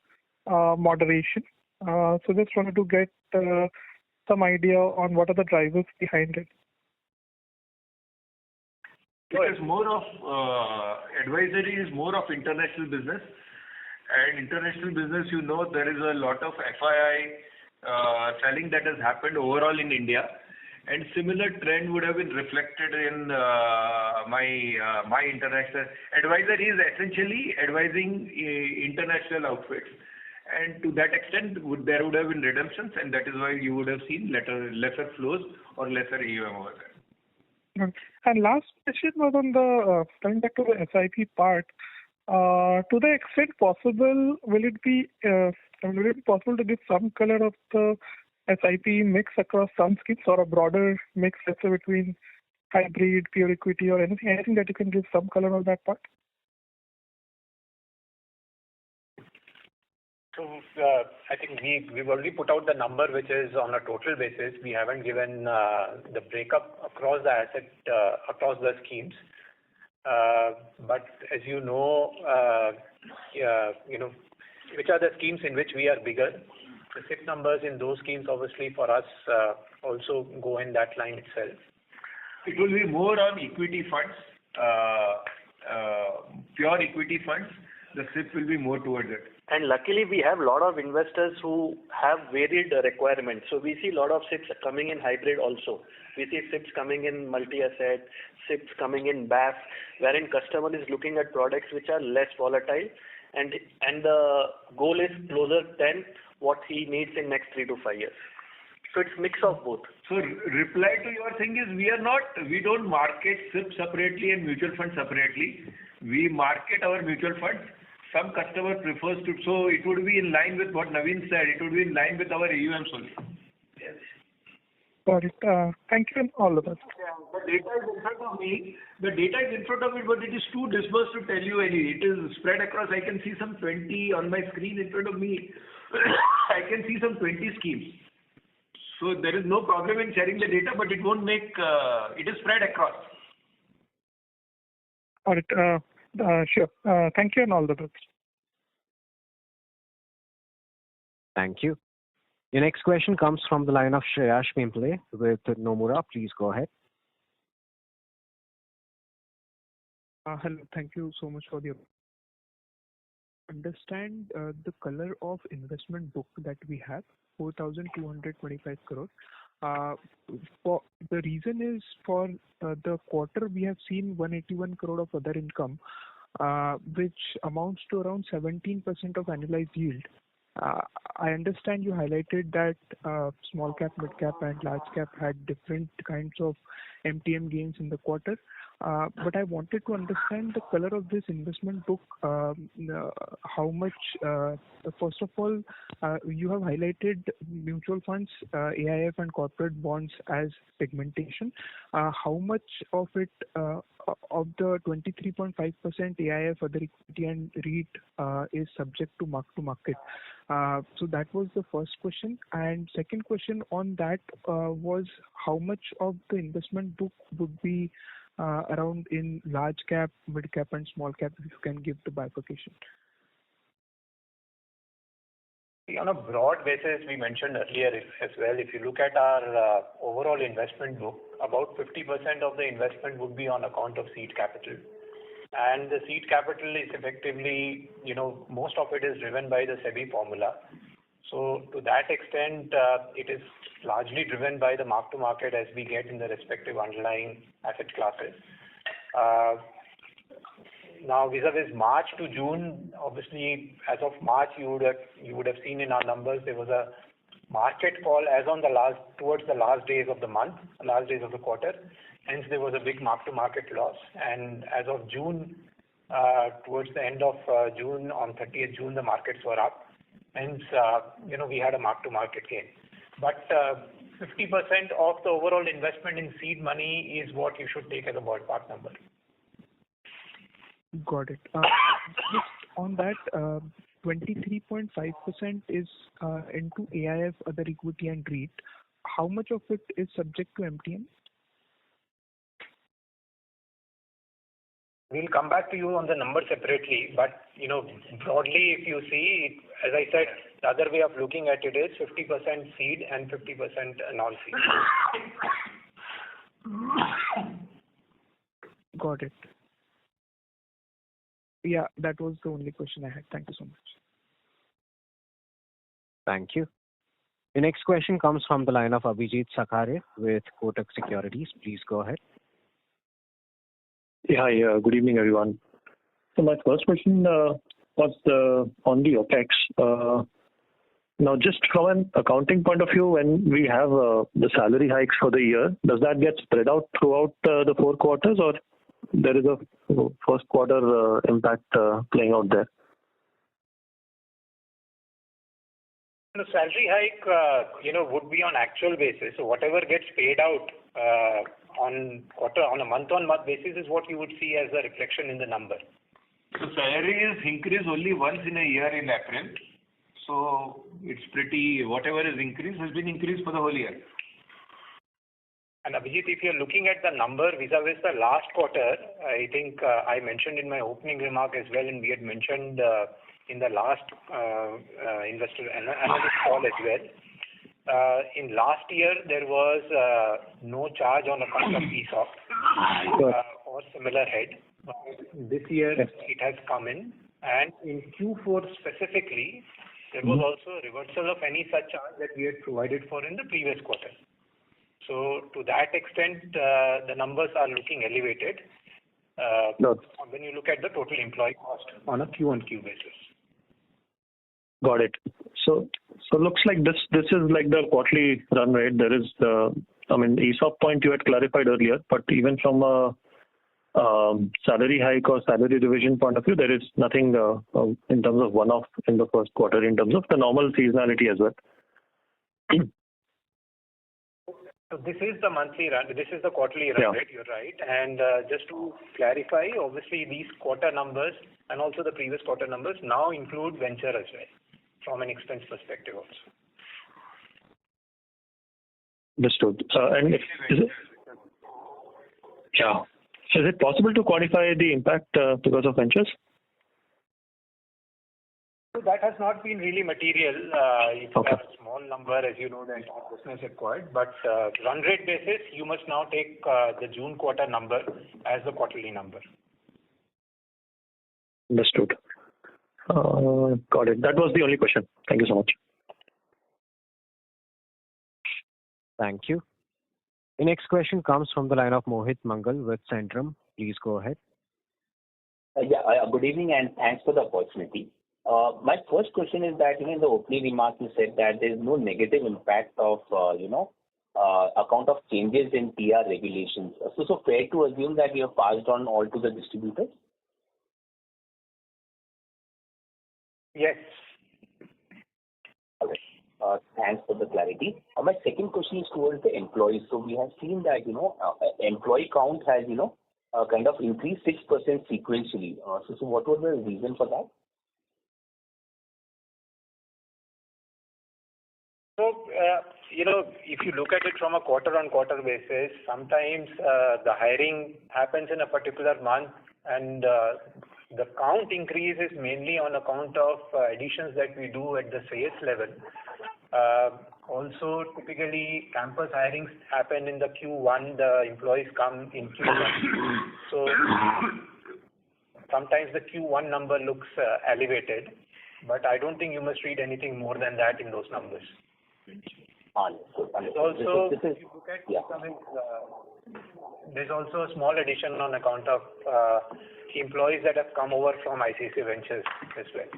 moderation. So just wanted to get some idea on what are the drivers behind it. It is more of advisory is more of international business, and international business, there is a lot of FII selling that has happened overall in India, and similar trend would have been reflected in my international advisory is essentially advising international outfits, and to that extent there would have been redemptions, and that is why you would have seen lesser flows or lesser AUM over there. And last question was on the coming back to the SIP part. To the extent possible, will it be possible to give some color of the SIP mix across some schemes or a broader mix, let's say between hybrid, pure equity, or anything that you can give some color on that part? So I think we've already put out the number, which is on a total basis. We haven't given the breakup across the asset across the schemes. But as you know, which are the schemes in which we are bigger. The SIP numbers in those schemes, obviously, for us also go in that line itself. It will be more on equity funds, pure equity funds. The SIP will be more towards it. And luckily, we have a lot of investors who have varied requirements. So we see a lot of SIPs coming in hybrid also. We see SIPs coming in multi-asset, SIPs coming in BAF, wherein customer is looking at products which are less volatile, and the goal is closer than what he needs in next 3 to 5 years. So it's mix of both. So reply to your thing is we don't market SIP separately and mutual fund separately. We market our mutual funds. Some customer prefers to, so it would be in line with what Naveen said. It would be in line with our AUM only. Yes. Got it. Thank you and all the best. The data is in front of me. But it is too dispersed to tell you any. It is spread across. I can see some 20 on my screen in front of me. I can see some 20 schemes. So there is no problem in sharing the data, but it won't make. It is spread across. Got it. Sure. Thank you and all the best. Thank you. Your next question comes from the line of Shreyash Pimple with Nomura. Please go ahead. Hello. Thank you so much for the understand the color of investment book that we have, 4,225 crore. For the reason is for the quarter we have seen 181 crore of other income, which amounts to around 17% of annualized yield. I understand you highlighted that small cap, mid cap, and large cap had different kinds of MTM gains in the quarter. But I wanted to understand the color of this investment book. How much, first of all, you have highlighted mutual funds, AIF, and corporate bonds as segmentation. How much of it, of the 23.5% AIF, other equity, and REIT is subject to mark to market? So that was the first question. And second question on that was how much of the investment book would be around in large cap, mid cap, and small cap, if you can give the bifurcation. On a broad basis, we mentioned earlier as well, if you look at our overall investment book, about 50% of the investment would be on account of seed capital. And the seed capital is effectively, most of it is driven by the SEBI formula. So to that extent, it is largely driven by the mark-to-market as we get in the respective underlying asset classes. Now, vis-a-vis March to June, obviously, as of March, you would have seen in our numbers there was a market fall as on towards the last days of the month, last days of the quarter. Hence, there was a big mark-to-market loss. And as of June, towards the end of June, on 30th June, the markets were up. Hence, we had a mark-to-market gain. But 50% of the overall investment in seed money is what you should take as a ballpark number. Got it. Just on that, 23.5% is into AIF, other equity and REIT. How much of it is subject to MTM? We'll come back to you on the number separately, but broadly, if you see, as I said, the other way of looking at it is 50% seed and 50% non-seed. Got it. Yeah, that was the only question I had. Thank you so much. Thank you. The next question comes from the line of Abhijit Sakhare with Kotak Securities. Please go ahead. Yeah, hi, good evening, everyone. So my first question was on the OPEX. Now, just from an accounting point of view, when we have the salary hikes for the year, does that get spread out throughout the 4 quarters, or there is a first quarter impact playing out there? The salary hike, would be on actual basis. So whatever gets paid out on a month-on-month basis is what you would see as a reflection in the number. So salaries increase only once in a year in April. So it's whatever is increased has been increased for the whole year. And Abhijit, if you're looking at the number vis-a-vis the last quarter, I think I mentioned in my opening remark as well, and we had mentioned in the last investor analyst call as well. In last year, there was no charge on account of ESOP or similar head. This year, it has come in. And in Q4 specifically, there was also a reversal of any such charge that we had provided for in the previous quarter. So to that extent, the numbers are looking elevated when you look at the total employee cost on a Q-on-Q basis. Got it. So looks like this is like the quarterly run rate. There is ESOP point you had clarified earlier, but even from a salary hike or salary revision point of view, there is nothing in terms of one-off in the first quarter in terms of the normal seasonality as well. So this is the monthly run. This is the quarterly run rate. You're right. And just to clarify, obviously these quarter numbers and also the previous quarter numbers now include venture as well from an expense perspective also. Understood. And is it possible to quantify the impact because of ventures? So that has not been really material. It's a small number, as you know, the entire business acquired. But run rate basis, you must now take the June quarter number as the quarterly number. Understood. Got it. That was the only question. Thank you so much. Thank you. The next question comes from the line of Mohit Mangal with Centrum. Please go ahead. Good evening and thanks for the opportunity. My first question is that in the opening remarks you said that there is no negative impact of account of changes in TR regulations. So fair to assume that you have passed on all to the distributors? Yes. Okay. Thanks for the clarity. My second question is towards the employees. So we have seen that employee count has kind of increased 6% sequentially. So what was the reason for that? So, if you look at it from a quarter-on-quarter basis, sometimes the hiring happens in a particular month and The count increase is mainly on account of additions that we do at the sales level. Also, typically, campus hirings happen in the Q1. The employees come in Q1. So sometimes the Q1 number looks elevated, but I don't think you must read anything more than that in those numbers. Also, if you look at there's also a small addition on account of employees that have come over from ICICI Ventures as well.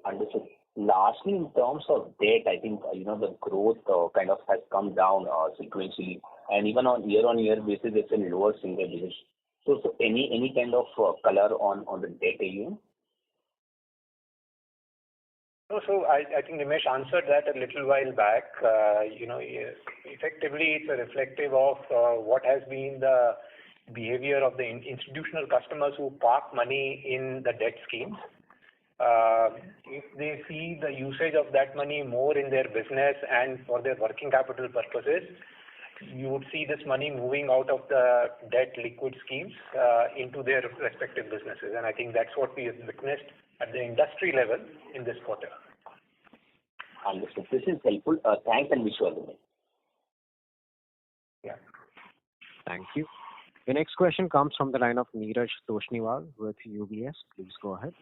Understood. Lastly, in terms of debt, I think the growth kind of has come down sequentially, and even on year-on-year basis, it's in lower single digits. So any kind of color on the debt AUM? No, so I think Nimesh answered that a little while back. Effectively, it's a reflective of what has been the behavior of the institutional customers who park money in the debt schemes. If they see the usage of that money more in their business and for their working capital purposes, you would see this money moving out of the debt liquid schemes into their respective businesses. And I think that's what we have witnessed at the industry level in this quarter. Understood. This is helpful. Thanks and wish you all the best. Yeah. Thank you. The next question comes from the line of Neeraj Toshniwal with UBS. Please go ahead.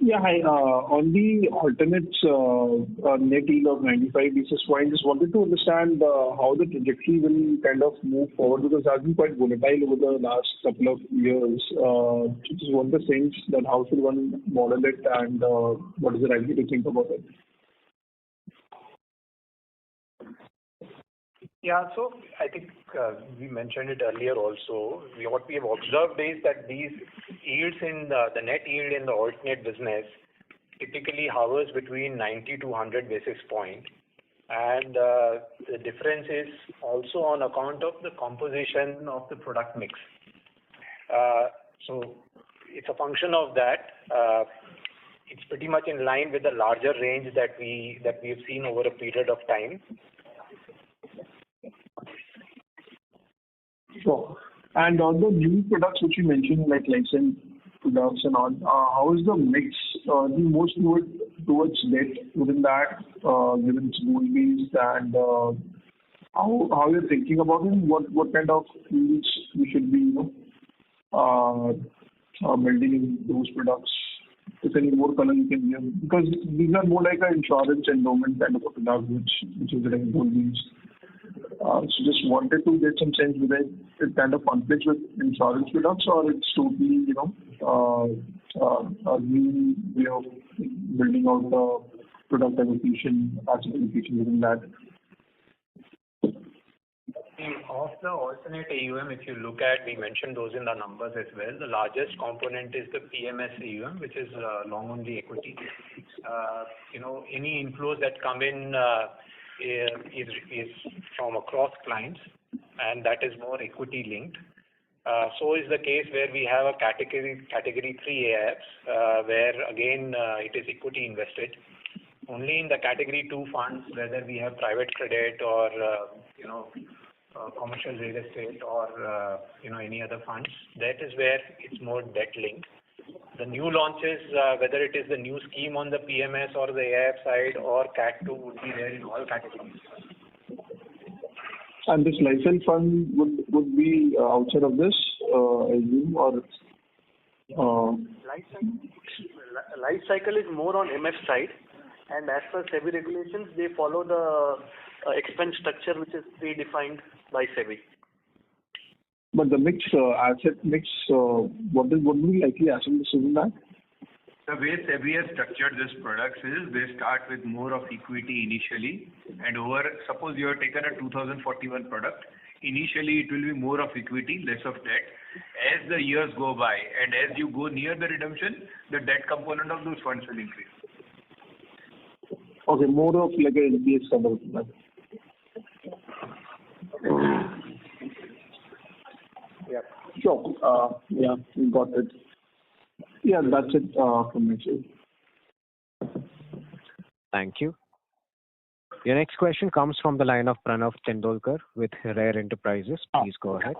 Yeah, hi. On the alternates net yield of 95 basis points, just wanted to understand how the trajectory will kind of move forward, because it has been quite volatile over the last couple of years. Just want the sense that how should one model it, and what is the right way to think about it? Yeah, so I think we mentioned it earlier also. What we have observed is that these yields in the net yield in the alternate business typically hovers between 90 to 100 basis points. And the difference is also on account of the composition of the product mix. So it's a function of that. It's pretty much in line with the larger range that we have seen over a period of time. Sure. And on the new products which you mentioned, like licensed products and all, how is the mix? The most towards debt within that, given it's goal-based, and how you're thinking about it? What kind of yields we should be building in those products? If any more color you can give, because these are more like an insurance endowment kind of a product, which is like goal-based. So just wanted to get some sense whether it kind of conflicts with insurance products, or it's totally, a new way of building out the product allocation, asset allocation within that. Of the alternate AUM, if you look at, we mentioned those in the numbers as well. The largest component is the PMS AUM, which is long only equity. Any inflows that come in is from across clients, and that is more equity linked. So is the case where we have a category 3 AIFs, where again it is equity invested. Only in the category 2 funds, whether we have private credit or commercial real estate or any other funds, that is where it's more debt linked. The new launches, whether it is the new scheme on the PMS or the AIF side or CAT 2, would be there in all categories. And this license fund would be outside of this, I assume, or? Life cycle is more on MF side, and as per SEBI regulations, they follow the expense structure which is predefined by SEBI. But the asset mix, what would be likely asset mix in that? The way SEBI has structured this products is they start with more of equity initially, and suppose you have taken a 2041 product, initially it will be more of equity, less of debt. As the years go by and as you go near the redemption, the debt component of those funds will increase. Okay, more of like a LBS kind of thing. Yeah. Sure. Yeah, we got it. Yeah, that's it from my side. Thank you. Your next question comes from the line of Pranav Tendolkar with Rare Enterprises. Please go ahead.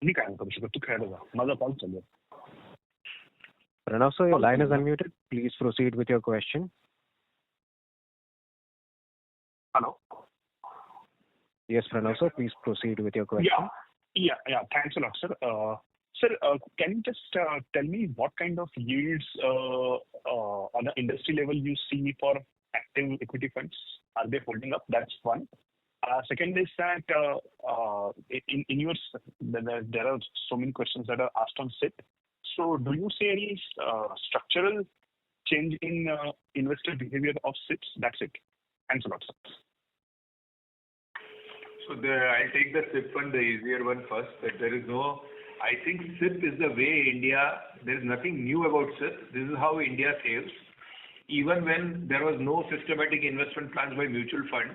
मी काय करू शकतो तू खेळायला जा माझा call चालू आहे. Pranav, sir, your line is unmuted. Please proceed with your question. Hello. Yes, Pranav, sir, please proceed with your question. Yeah. Thanks a lot, sir. Sir, can you just tell me what kind of yields on the industry level you see for active equity funds? Are they holding up? That's one. Second is that in your there are so many questions that are asked on SIP. So do you see any structural change in investor behavior of SIPs? That's it. Thanks a lot, sir. So I'll take the SIP one, the easier one first. That there is no, I think SIP is the way India, there is nothing new about SIP. This is how India saves. Even when there was no systematic investment plans by mutual fund,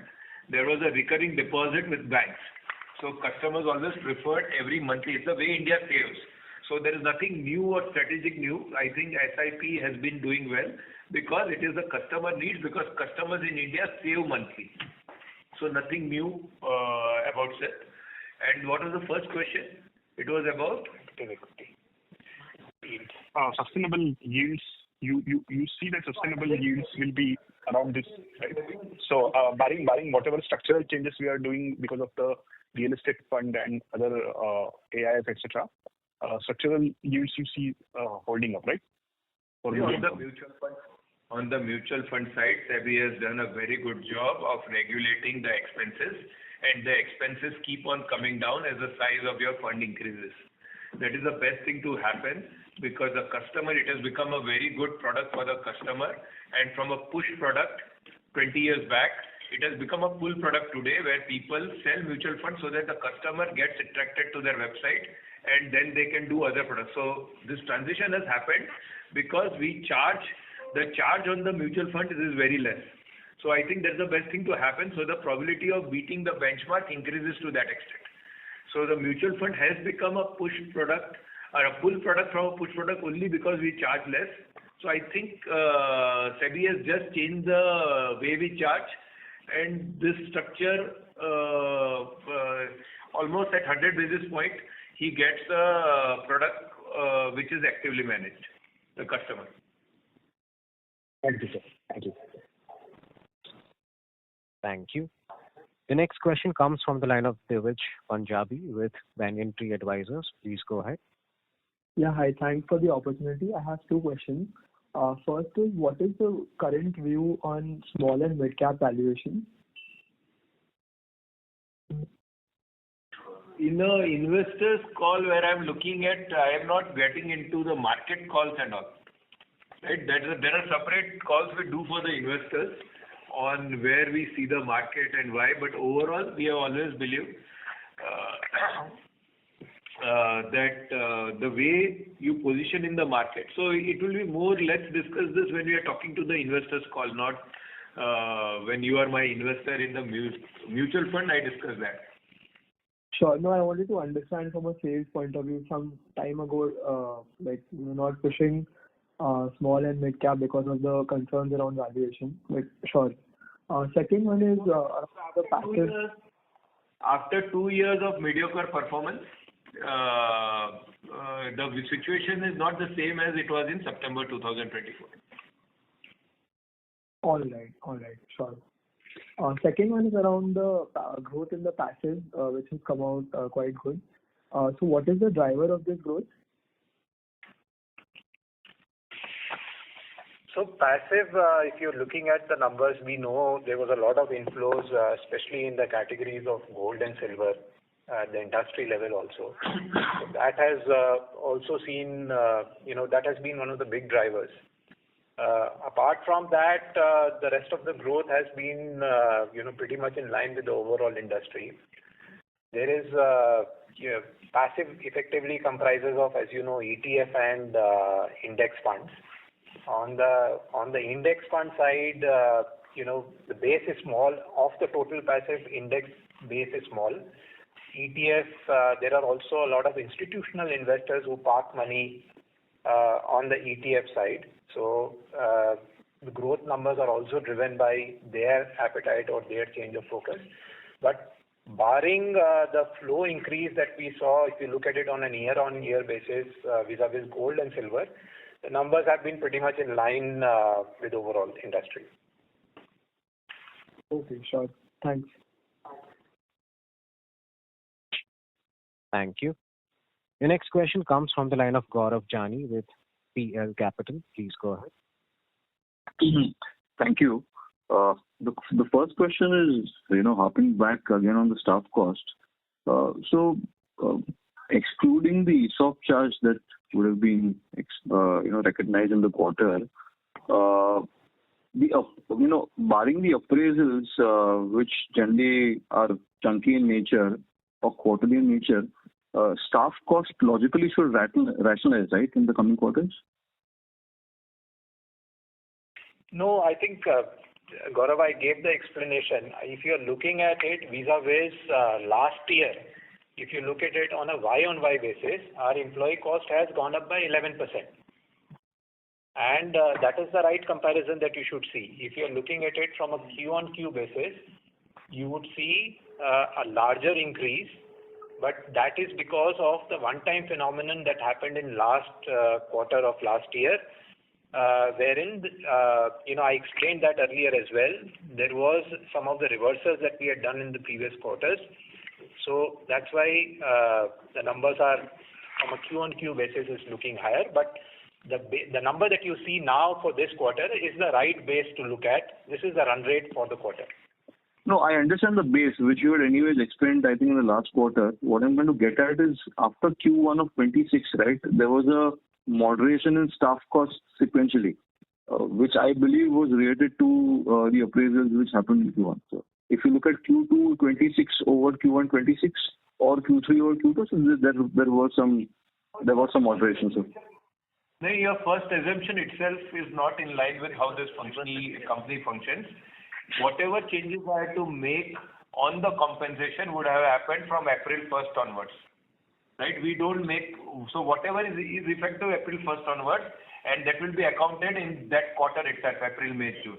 there was a recurring deposit with banks. So customers always preferred every monthly. It's the way India saves. So there is nothing new or strategic new. I think SIP has been doing well because it is the customer needs, because customers in India save monthly. So nothing new about SIP. And what was the first question? It was about equity. Sustainable yields. You see that sustainable yields will be around this, right? So barring whatever structural changes we are doing because of the real estate fund and other AIF, etc. Structural yields you see holding up, right? On the mutual fund side, SEBI has done a very good job of regulating the expenses, and the expenses keep on coming down as the size of your fund increases. That is the best thing to happen, because the customer, it has become a very good product for the customer, and from a push product 20 years back, it has become a pull product today where people sell mutual funds so that the customer gets attracted to their website and then they can do other products. So this transition has happened because the charge on the mutual fund is very less. So I think that's the best thing to happen. So the probability of beating the benchmark increases to that extent. So the mutual fund has become a push product or a pull product from a push product only because we charge less. So I think SEBI has just changed the way we charge, and this structure almost at 100 basis point, he gets a product which is actively managed, the customer. Thank you, sir. Thank you. Thank you. The next question comes from the line of Divij Punjabi with Banyan Tree Advisors. Please go ahead. Yeah, hi. Thanks for the opportunity. I have two questions. First is, what is the current view on small and mid-cap valuation? In a investors call where I'm looking at, I am not getting into the market calls and all. Right? There are separate calls we do for the investors on where we see the market and why. But overall, we have always believed that the way you position in the market. So it will be more, let's discuss this when we are talking to the investors call, not when you are my investor in the mutual fund, I discuss that. Sure. No, I wanted to understand from a sales point of view. Some time ago, not pushing small and mid cap because of the concerns around valuation. Like, sure. Second one is the passive. After 2 years of mediocre performance, the situation is not the same as it was in September 2024. All right, sure. Second one is around the growth in the passive, which has come out quite good. So what is the driver of this growth? So passive, if you're looking at the numbers, we know there was a lot of inflows, especially in the categories of gold and silver at the industry level also. So that has also seen, that has been one of the big drivers. Apart from that, the rest of the growth has been, pretty much in line with the overall industry. There is, passive effectively comprises of, as you know, ETF and index funds. On the index fund side, the base is small. Of the total passive, index base is small. ETF, there are also a lot of institutional investors who park money on the ETF side. So the growth numbers are also driven by their appetite or their change of focus. But Barring the flow increase that we saw, if you look at it on a year-on-year basis vis-a-vis gold and silver, the numbers have been pretty much in line with overall industry. Okay, sure. Thanks. Thank you. The next question comes from the line of Gaurav Jani with PL Capital. Please go ahead. Thank you. The first question is, harping back again on the staff cost. Excluding the ESOP charge that would have been, recognized in the quarter, barring the appraisals, which generally are chunky in nature or quarterly in nature, staff cost logically should rationalize, right, in the coming quarters? No, I think, Gaurav, I gave the explanation. If you're looking at it vis-a-vis last year, if you look at it on a Y-on-Y basis, our employee cost has gone up by 11%. And that is the right comparison that you should see. If you're looking at it from a Q-on-Q basis, you would see a larger increase, but that is because of the one-time phenomenon that happened in last quarter of last year, wherein, I explained that earlier as well. There was some of the reversals that we had done in the previous quarters. So that's why the numbers are, from a Q-on-Q basis, is looking higher. But the number that you see now for this quarter is the right base to look at. This is the run rate for the quarter. No, I understand the base, which you had anyways explained, I think, in the last quarter. What I'm going to get at is, after Q1 of 26, right, there was a moderation in staff costs sequentially, which I believe was related to the appraisals which happened in Q1. So if you look at Q2 26 over Q1 26 or Q3 over Q2, so there was some moderation. So. No, your first assumption itself is not in line with how this company functions. Whatever changes I had to make on the compensation would have happened from April 1st onwards. Right? We don't make, so whatever is effective April 1st onwards, and that will be accounted in that quarter itself, April, May, June.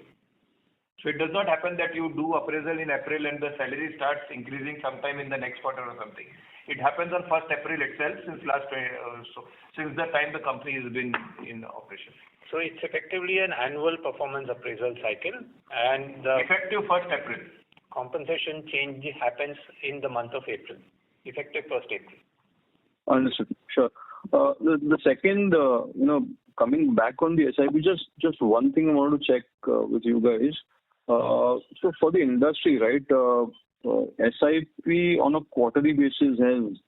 So it does not happen that you do appraisal in April and the salary starts increasing sometime in the next quarter or something. It happens on 1st April itself since the time the company has been in operation. So it's effectively an annual performance appraisal cycle, and the effective 1st April. Compensation change happens in the month of April, effective 1st April. Understood. Sure. The second, coming back on the SIP, just one thing I wanted to check with you guys. So for the industry, right, SIP on a quarterly basis has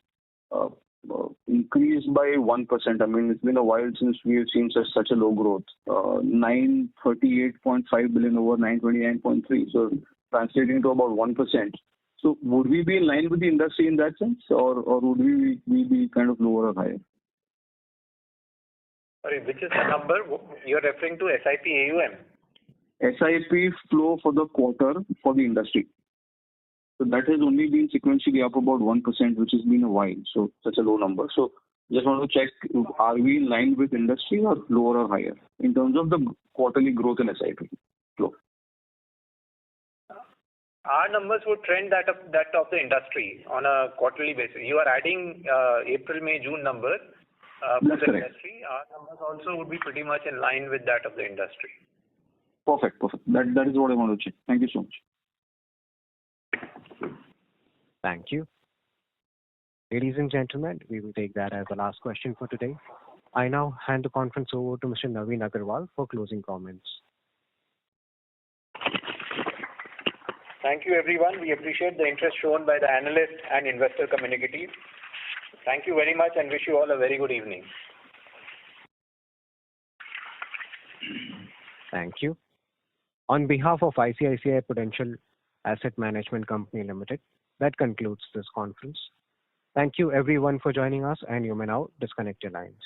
increased by 1%. I mean, it's been a while since we have seen such a low growth. 938.5 billion over 929.3. So translating to about 1%. So would we be in line with the industry in that sense, or would we be kind of lower or higher? Sorry, which is the number you're referring to? SIP AUM? SIP flow for the quarter for the industry. So that has only been sequentially up about 1%, which has been a while. So such a low number. So just want to check, are we in line with industry or lower or higher in terms of the quarterly growth in SIP flow? Our numbers would trend that of the industry on a quarterly basis. You are adding April, May, June number for the industry. Our numbers also would be pretty much in line with that of the industry. Perfect. That is what I want to check. Thank you so much. Thank you. Ladies and gentlemen, we will take that as the last question for today. I now hand the conference over to Mr. Naveen Agarwal for closing comments. Thank you, everyone. We appreciate the interest shown by the analyst and investor community. Thank you very much and wish you all a very good evening. Thank you. On behalf of ICICI Prudential Asset Management Company Limited, that concludes this conference. Thank you everyone for joining us, and you may now disconnect your lines.